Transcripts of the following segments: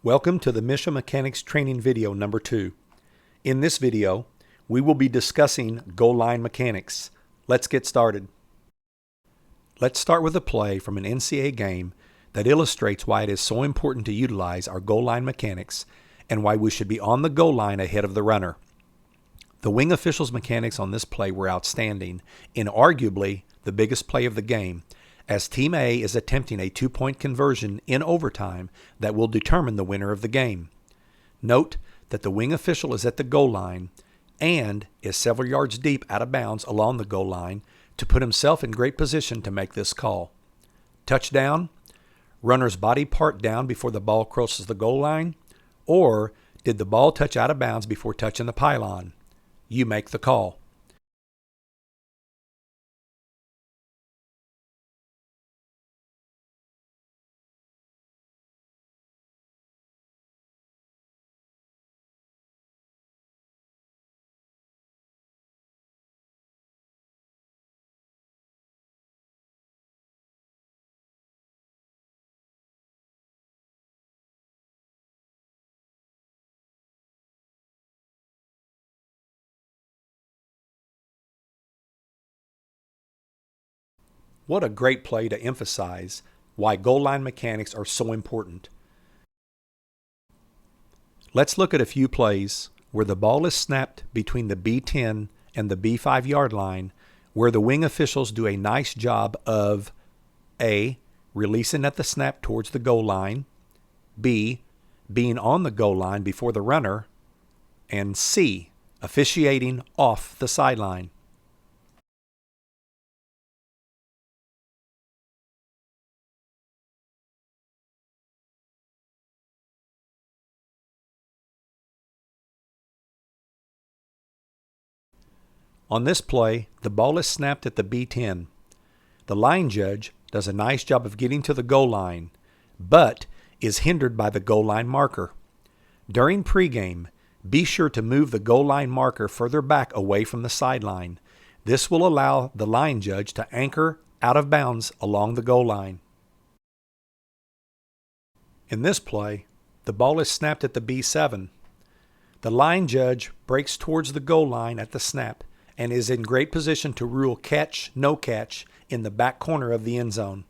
Welcome to the Misha Mechanics Training video number 2. In this video, we will be discussing goal line mechanics. Let's get started. Let's start with a play from an NCAA game that illustrates why it is so important to utilize our goal line mechanics and why we should be on the goal line ahead of the runner. The wing officials' mechanics on this play were outstanding in arguably the biggest play of the game, as Team A is attempting a 2-point conversion in overtime that will determine the winner of the game. Note that the wing official is at the goal line and is several yards deep out of bounds along the goal line to put himself in great position to make this call. Touchdown, runner's body part down before the ball crosses the goal line, or did the ball touch out of bounds before touching the pylon? You make the call. What a great play to emphasize why goal line mechanics are so important. Let's look at a few plays where the ball is snapped between the B10 and the B5 yard line, where the wing officials do a nice job of A. Releasing at the snap towards the goal line, B. Being on the goal line before the runner, and C. Officiating off the sideline. On this play, the ball is snapped at the B10. The line judge does a nice job of getting to the goal line, but is hindered by the goal line marker. During pregame, be sure to move the goal line marker further back away from the sideline. This will allow the line judge to anchor out of bounds along the goal line. In this play, the ball is snapped at the B7. The line judge breaks towards the goal line at the snap and is in great position to rule catch, no catch in the back corner of the end zone.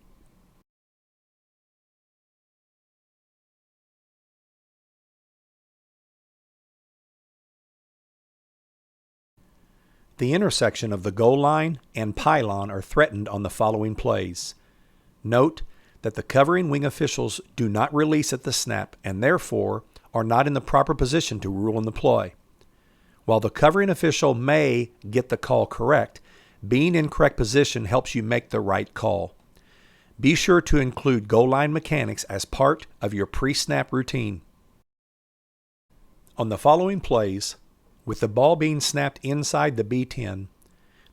The intersection of the goal line and pylon are threatened on the following plays. Note that the covering wing officials do not release at the snap and therefore are not in the proper position to rule in the play. While the covering official may get the call correct, being in correct position helps you make the right call. Be sure to include goal line mechanics as part of your pre-snap routine. On the following plays, with the ball being snapped inside the B10,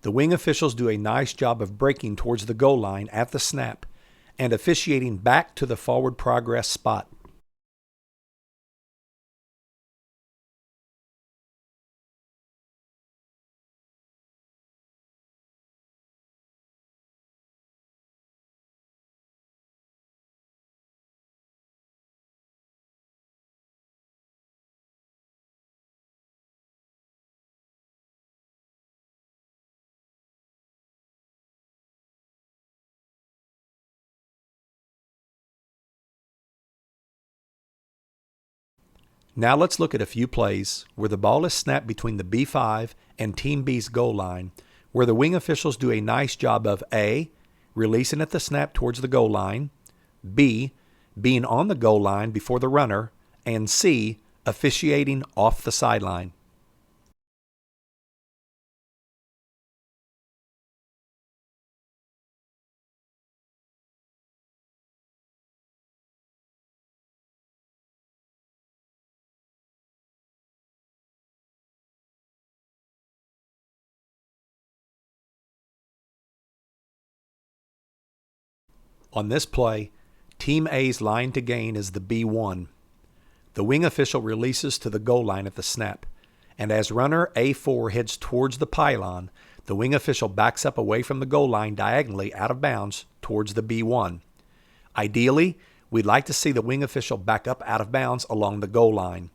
the wing officials do a nice job of breaking towards the goal line at the snap and officiating back to the forward progress spot. Now let's look at a few plays where the ball is snapped between the B5 and Team B's goal line, where the wing officials do a nice job of A. Releasing at the snap towards the goal line, B. Being on the goal line before the runner, and C. Officiating off the sideline. On this play, Team A's line to gain is the B1. The wing official releases to the goal line at the snap, and as runner A4 heads towards the pylon, the wing official backs up away from the goal line diagonally out of bounds towards the B1. Ideally, we'd like to see the wing official back up out of bounds along the goal line.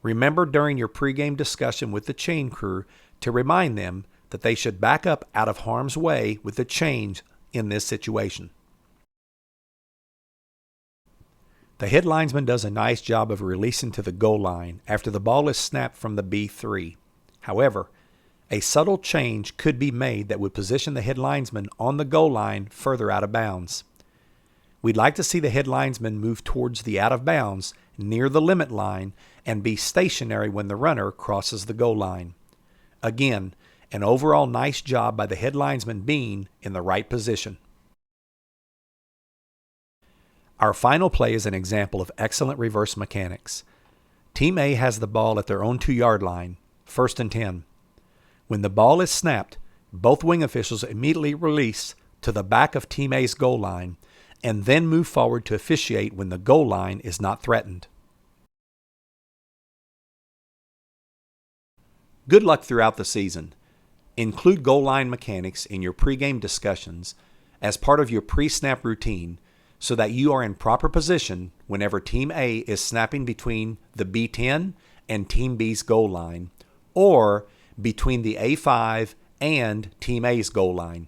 Remember during your pregame discussion with the chain crew to remind them that they should back up out of harm's way with the chains in this situation. The head linesman does a nice job of releasing to the goal line after the ball is snapped from the B3. However, a subtle change could be made that would position the head linesman on the goal line further out of bounds. We'd like to see the head linesman move towards the out of bounds near the limit line and be stationary when the runner crosses the goal line. Again, an overall nice job by the head linesman being in the right position. Our final play is an example of excellent reverse mechanics. Team A has the ball at their own 2-yard line, 1st and 10. When the ball is snapped, both wing officials immediately release to the back of Team A's goal line and then move forward to officiate when the goal line is not threatened. Good luck throughout the season. Include goal line mechanics in your pregame discussions as part of your pre-snap routine so that you are in proper position whenever Team A is snapping between the B10 and Team B's goal line, or between the A5 and Team A's goal line.